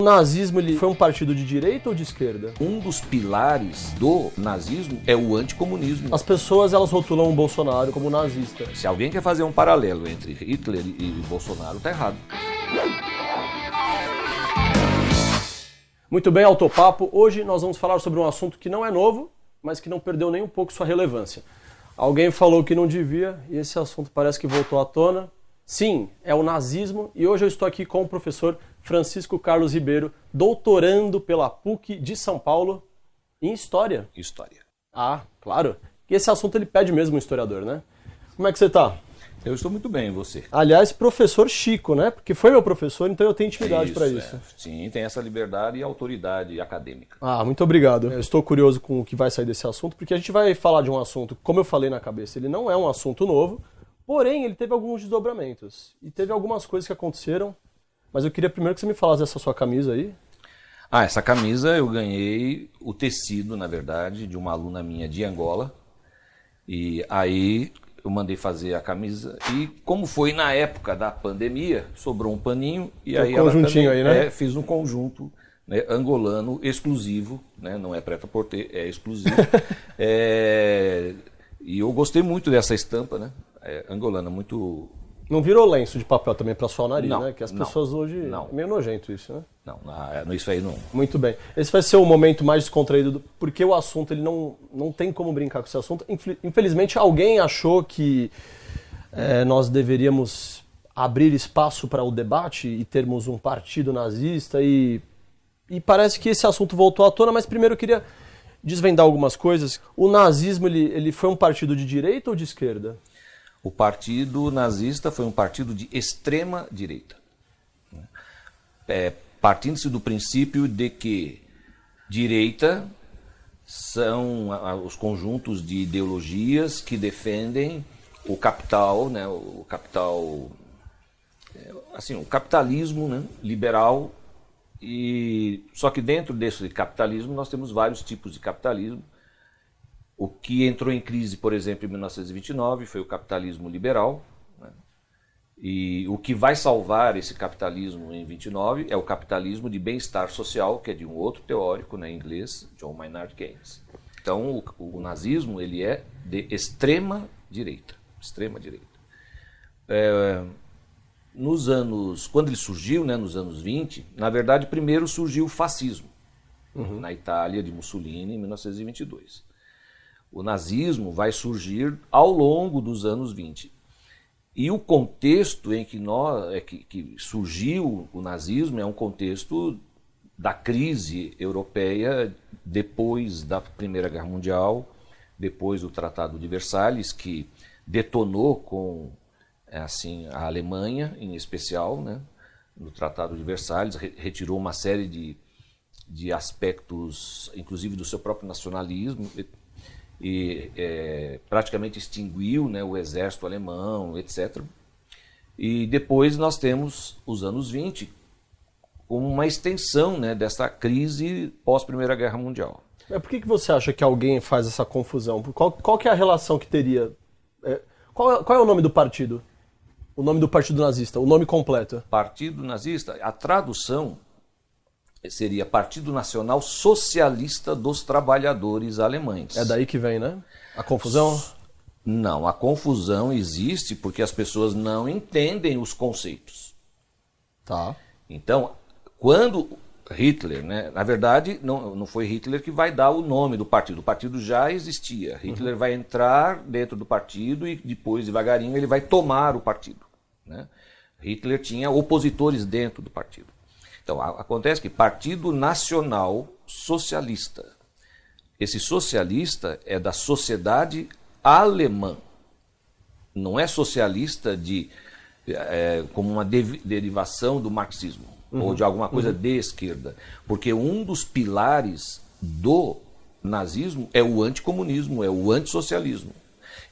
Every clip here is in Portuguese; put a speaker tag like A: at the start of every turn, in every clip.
A: O nazismo ele foi um partido de direita ou de esquerda?
B: Um dos pilares do nazismo é o anticomunismo.
A: As pessoas elas rotulam o Bolsonaro como nazista.
B: Se alguém quer fazer um paralelo entre Hitler e Bolsonaro, tá errado.
A: Muito bem, Autopapo. Hoje nós vamos falar sobre um assunto que não é novo, mas que não perdeu nem um pouco sua relevância. Alguém falou que não devia e esse assunto parece que voltou à tona. Sim, é o nazismo e hoje eu estou aqui com o professor Francisco Carlos Ribeiro, doutorando pela PUC de São Paulo em História.
B: História.
A: Ah, claro. E esse assunto ele pede mesmo um historiador, né? Como é que você tá?
B: Eu estou muito bem, e você?
A: Aliás, professor Chico, né? Porque foi meu professor, então eu tenho intimidade para isso.
B: É. Sim, tem essa liberdade e autoridade acadêmica.
A: Ah, muito obrigado. Eu estou curioso com o que vai sair desse assunto, porque a gente vai falar de um assunto, como eu falei na cabeça, ele não é um assunto novo, porém ele teve alguns desdobramentos. E teve algumas coisas que aconteceram, mas eu queria primeiro que você me falasse dessa sua camisa aí.
B: Ah, essa camisa eu ganhei o tecido, na verdade, de uma aluna minha de Angola. E aí eu mandei fazer a camisa e como foi na época da pandemia, sobrou um paninho e aí ela
A: conjuntinho
B: também,
A: aí, né?
B: fiz um conjunto, né, angolano exclusivo, né, não é prêt-à-porter, é exclusivo. E eu gostei muito dessa estampa, né? Angolana, muito...
A: Não virou lenço de papel também para suar o nariz,
B: Não,
A: né? Que as
B: não,
A: pessoas hoje...
B: não.
A: É meio nojento isso, né?
B: Não, isso aí não.
A: Muito bem. Esse vai ser o momento mais descontraído, porque o assunto ele não tem como brincar com esse assunto. Infelizmente, alguém achou que nós deveríamos abrir espaço para o debate e termos um partido nazista e parece que esse assunto voltou à tona, mas primeiro eu queria desvendar algumas coisas. O nazismo ele foi um partido de direita ou de esquerda?
B: O partido nazista foi um partido de extrema direita. Partindo-se do princípio de que direita são os conjuntos de ideologias que defendem o capital, né, o capitalismo, né, liberal. E só que dentro desse capitalismo nós temos vários tipos de capitalismo. O que entrou em crise, por exemplo, em 1929 foi o capitalismo liberal, né? E o que vai salvar esse capitalismo em 29 é o capitalismo de bem-estar social, que é de um outro teórico, né, inglês, John Maynard Keynes. Então, o nazismo ele é de extrema direita. Quando ele surgiu, né, nos anos 20, na verdade, primeiro surgiu o fascismo, na Itália de Mussolini, em 1922. O nazismo vai surgir ao longo dos anos 20. E o contexto em que surgiu o nazismo é um contexto da crise europeia depois da Primeira Guerra Mundial, depois do Tratado de Versalhes, que detonou com a Alemanha, em especial, né, no Tratado de Versalhes, retirou uma série de aspectos, inclusive do seu próprio nacionalismo, e praticamente extinguiu, né, o exército alemão, etc. E depois nós temos os anos 20 como uma extensão, né, dessa crise pós-Primeira Guerra Mundial.
A: Por que você acha que alguém faz essa confusão? Qual que é a relação que teria? Qual é o nome do partido? O nome do partido nazista, o nome completo?
B: Partido nazista, a tradução seria Partido Nacional Socialista dos Trabalhadores Alemães.
A: É daí que vem, né? A confusão?
B: Não, a confusão existe porque as pessoas não entendem os conceitos.
A: Tá.
B: Então, quando Hitler, né, na verdade, não foi Hitler que vai dar o nome do partido já existia. Hitler vai entrar dentro do partido e depois, devagarinho, ele vai tomar o partido, né? Hitler tinha opositores dentro do partido. Então, acontece que Partido Nacional Socialista. Esse socialista é da sociedade alemã. Não é socialista como uma derivação do marxismo ou de alguma coisa de esquerda. Porque um dos pilares do nazismo é o anticomunismo, é o antissocialismo.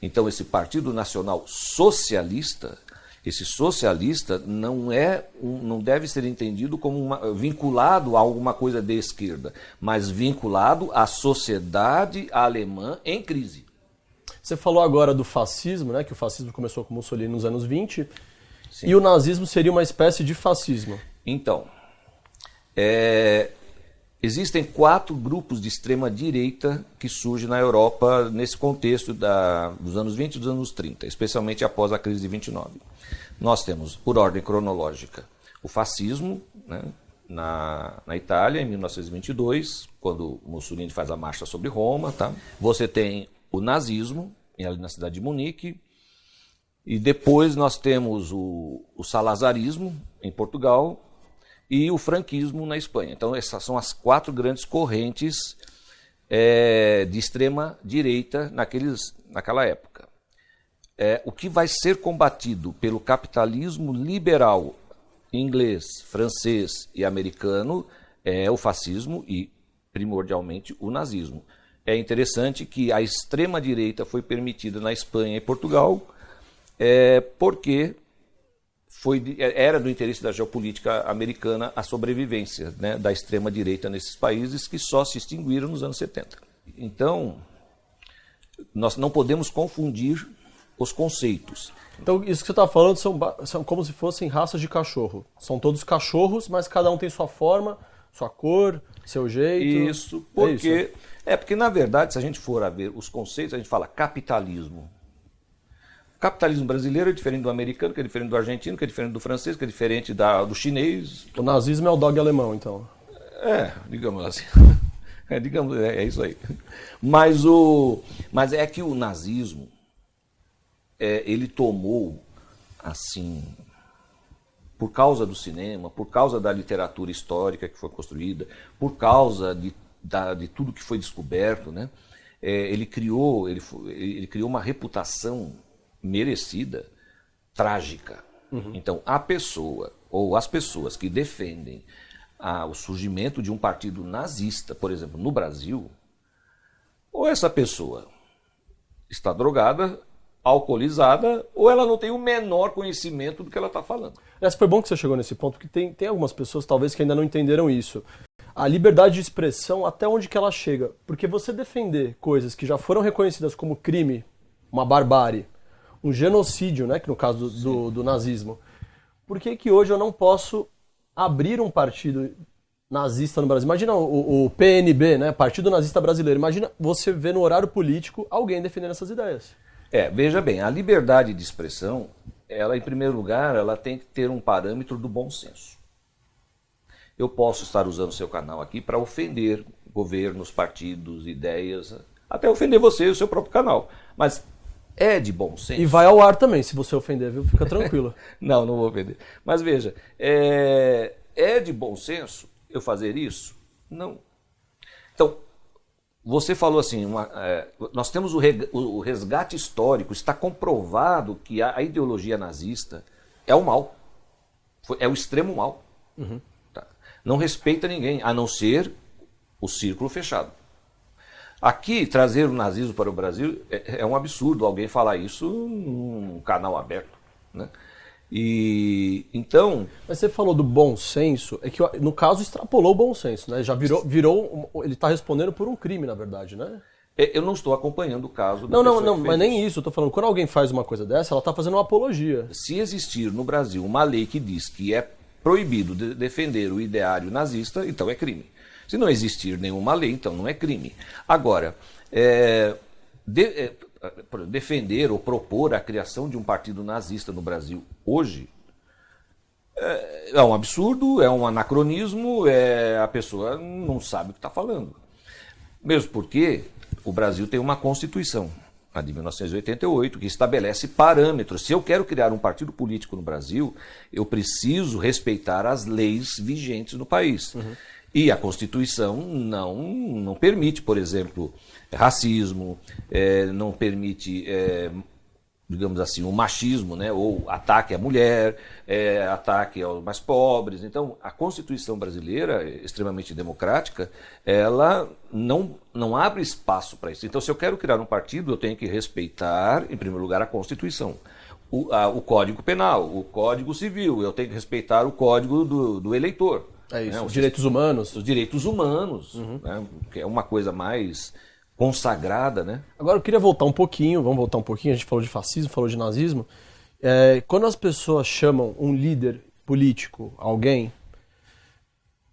B: Então, esse Partido Nacional Socialista... Esse socialista não deve ser entendido como vinculado a alguma coisa de esquerda, mas vinculado à sociedade alemã em crise.
A: Você falou agora do fascismo, né? Que o fascismo começou com Mussolini nos anos 20,
B: Sim.
A: E o nazismo seria uma espécie de fascismo.
B: Então, Existem 4 grupos de extrema-direita que surgem na Europa nesse contexto dos anos 20 e dos anos 30, especialmente após a crise de 29. Nós temos, por ordem cronológica, o fascismo, né, na Itália, em 1922, quando Mussolini faz a marcha sobre Roma. Tá? Você tem o nazismo, ali na cidade de Munique, e depois nós temos o salazarismo, em Portugal, e o franquismo na Espanha. Então essas são as 4 grandes correntes de extrema-direita naquela época. O que vai ser combatido pelo capitalismo liberal inglês, francês e americano é o fascismo e, primordialmente, o nazismo. É interessante que a extrema-direita foi permitida na Espanha e Portugal porque era do interesse da geopolítica americana a sobrevivência, né, da extrema-direita nesses países que só se extinguiram nos anos 70. Então, nós não podemos confundir os conceitos.
A: Então, isso que você está falando são como se fossem raças de cachorro. São todos cachorros, mas cada um tem sua forma, sua cor, seu jeito.
B: Isso, porque, porque na verdade, se a gente for a ver os conceitos, a gente fala capitalismo. O capitalismo brasileiro é diferente do americano, que é diferente do argentino, que é diferente do francês, que é diferente do chinês.
A: O nazismo é o dog alemão, então.
B: Digamos assim. É isso aí. Mas é que o nazismo, ele tomou, assim, por causa do cinema, por causa da literatura histórica que foi construída, por causa de tudo que foi descoberto, né? Ele criou uma reputação merecida, trágica. Uhum. Então, a pessoa, ou as pessoas que defendem o surgimento de um partido nazista, por exemplo, no Brasil, ou essa pessoa está drogada, alcoolizada, ou ela não tem o menor conhecimento do que ela está falando.
A: Foi bom que você chegou nesse ponto, porque tem algumas pessoas, talvez, que ainda não entenderam isso. A liberdade de expressão, até onde que ela chega? Porque você defender coisas que já foram reconhecidas como crime, uma barbárie, um genocídio, né, que no caso do nazismo, por que hoje eu não posso abrir um partido nazista no Brasil? Imagina o PNB, né, Partido Nazista Brasileiro. Imagina você ver no horário político alguém defendendo essas ideias.
B: Veja bem, a liberdade de expressão, ela, em primeiro lugar, ela tem que ter um parâmetro do bom senso. Eu posso estar usando o seu canal aqui para ofender governos, partidos, ideias, até ofender você e o seu próprio canal. Mas é de bom senso.
A: E vai ao ar também, se você ofender, viu? Fica tranquilo.
B: Não vou ofender. Mas veja, é de bom senso eu fazer isso? Não. Então, você falou assim, nós temos o resgate histórico, está comprovado que a ideologia nazista é o mal, é o extremo mal. Uhum. Tá? Não respeita ninguém, a não ser o círculo fechado. Aqui, trazer o nazismo para o Brasil é um absurdo alguém falar isso num canal aberto, né? E então...
A: Mas você falou do bom senso, é que no caso extrapolou o bom senso, né? Já virou ele está respondendo por um crime, na verdade, né?
B: Eu não estou acompanhando o caso da
A: Não, mas nem isso. Eu estou falando, quando alguém faz uma coisa dessa, ela está fazendo uma apologia.
B: Se existir no Brasil uma lei que diz que é proibido defender o ideário nazista, então é crime. Se não existir nenhuma lei, então não é crime. Agora, defender ou propor a criação de um partido nazista no Brasil hoje é um absurdo, é um anacronismo, a pessoa não sabe o que está falando. Mesmo porque o Brasil tem uma Constituição, a de 1988, que estabelece parâmetros. Se eu quero criar um partido político no Brasil, eu preciso respeitar as leis vigentes no país. Uhum. E a Constituição não permite, por exemplo, racismo, não permite, digamos assim, o machismo, né, ou ataque à mulher, ataque aos mais pobres. Então, a Constituição brasileira, extremamente democrática, ela não abre espaço para isso. Então, se eu quero criar um partido, eu tenho que respeitar, em primeiro lugar, a Constituição. O Código Penal, o Código Civil, eu tenho que respeitar o Código do eleitor.
A: É isso, os direitos humanos.
B: Os direitos humanos, uhum, né, que é uma coisa mais consagrada, né?
A: Agora eu queria vamos voltar um pouquinho, a gente falou de fascismo, falou de nazismo. Quando as pessoas chamam um líder político, alguém,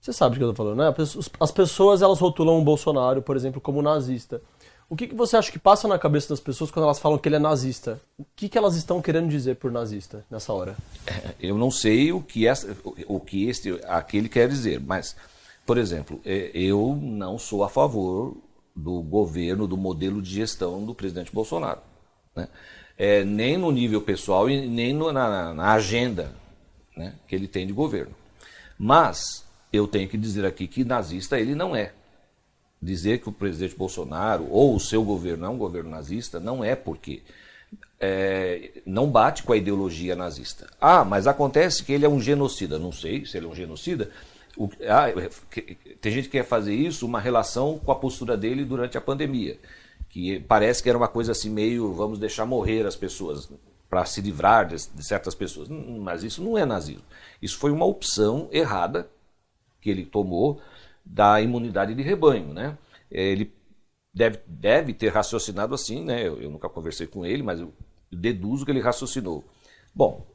A: Você sabe do que eu tô falando, né? As pessoas, elas rotulam o Bolsonaro, por exemplo, como nazista. O que você acha que passa na cabeça das pessoas quando elas falam que ele é nazista? O que elas estão querendo dizer por nazista nessa hora?
B: Eu não sei o que aquele quer dizer, mas, por exemplo, eu não sou a favor do governo, do modelo de gestão do presidente Bolsonaro, né? Nem no nível pessoal e nem na agenda, né, que ele tem de governo. Mas eu tenho que dizer aqui que nazista ele não é. Dizer que o presidente Bolsonaro ou o seu governo é um governo nazista não é porque não bate com a ideologia nazista. Mas acontece que ele é um genocida. Não sei se ele é um genocida. Tem gente que quer fazer isso uma relação com a postura dele durante a pandemia, que parece que era uma coisa assim meio vamos deixar morrer as pessoas para se livrar de certas pessoas. Mas isso não é nazismo. Isso foi uma opção errada que ele tomou da imunidade de rebanho, né? Ele deve ter raciocinado assim, né? Eu nunca conversei com ele, mas eu deduzo que ele raciocinou. Bom,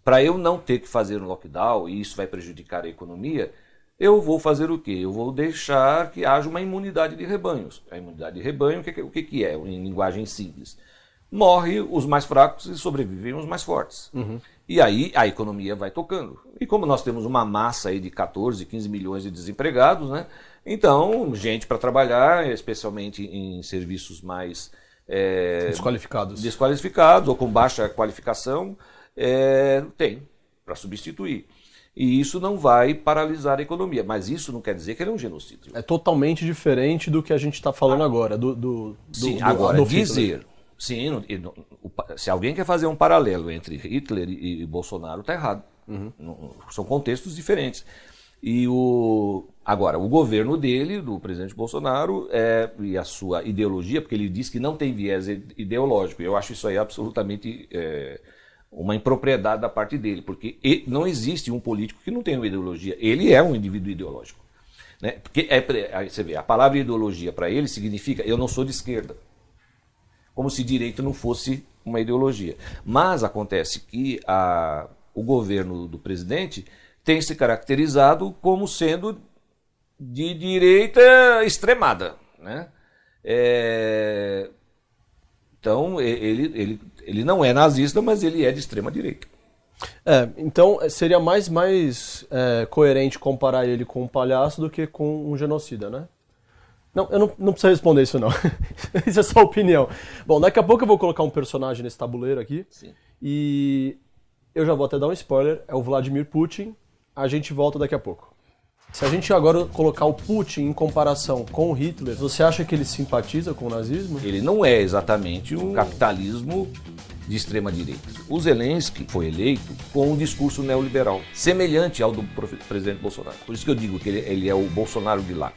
B: para eu não ter que fazer um lockdown e isso vai prejudicar a economia, eu vou fazer o quê? Eu vou deixar que haja uma imunidade de rebanhos. A imunidade de rebanho, o que é? Em linguagem simples. Morre os mais fracos e sobrevivem os mais fortes. Uhum. E aí a economia vai tocando. E como nós temos uma massa aí de 14, 15 milhões de desempregados, né? Então, gente para trabalhar, especialmente em serviços mais desqualificados ou com baixa qualificação, tem para substituir. E isso não vai paralisar a economia, mas isso não quer dizer que ele é um genocídio.
A: É totalmente diferente do que a gente está falando agora.
B: Agora, dizer... Sim, se alguém quer fazer um paralelo entre Hitler e Bolsonaro, está errado. Uhum. São contextos diferentes. Agora, o governo dele, do presidente Bolsonaro, e a sua ideologia, porque ele diz que não tem viés ideológico. Eu acho isso aí absolutamente uma impropriedade da parte dele, porque não existe um político que não tenha uma ideologia. Ele é um indivíduo ideológico, né? Porque aí você vê, a palavra ideologia para ele significa eu não sou de esquerda. Como se direito não fosse uma ideologia. Mas acontece que o governo do presidente tem se caracterizado como sendo de direita extremada, né? Então, ele não é nazista, mas ele é de extrema direita.
A: Então seria mais coerente comparar ele com um palhaço do que com um genocida, né? Não, eu não preciso responder isso não. Isso é só opinião. Bom, daqui a pouco eu vou colocar um personagem nesse tabuleiro aqui. Sim. E eu já vou até dar um spoiler. É o Vladimir Putin. A gente volta daqui a pouco. Se a gente agora colocar o Putin em comparação com o Hitler, você acha que ele simpatiza com o nazismo?
B: Ele não é exatamente um capitalismo de extrema direita. O Zelensky foi eleito com um discurso neoliberal, semelhante ao do presidente Bolsonaro. Por isso que eu digo que ele é o Bolsonaro de lá.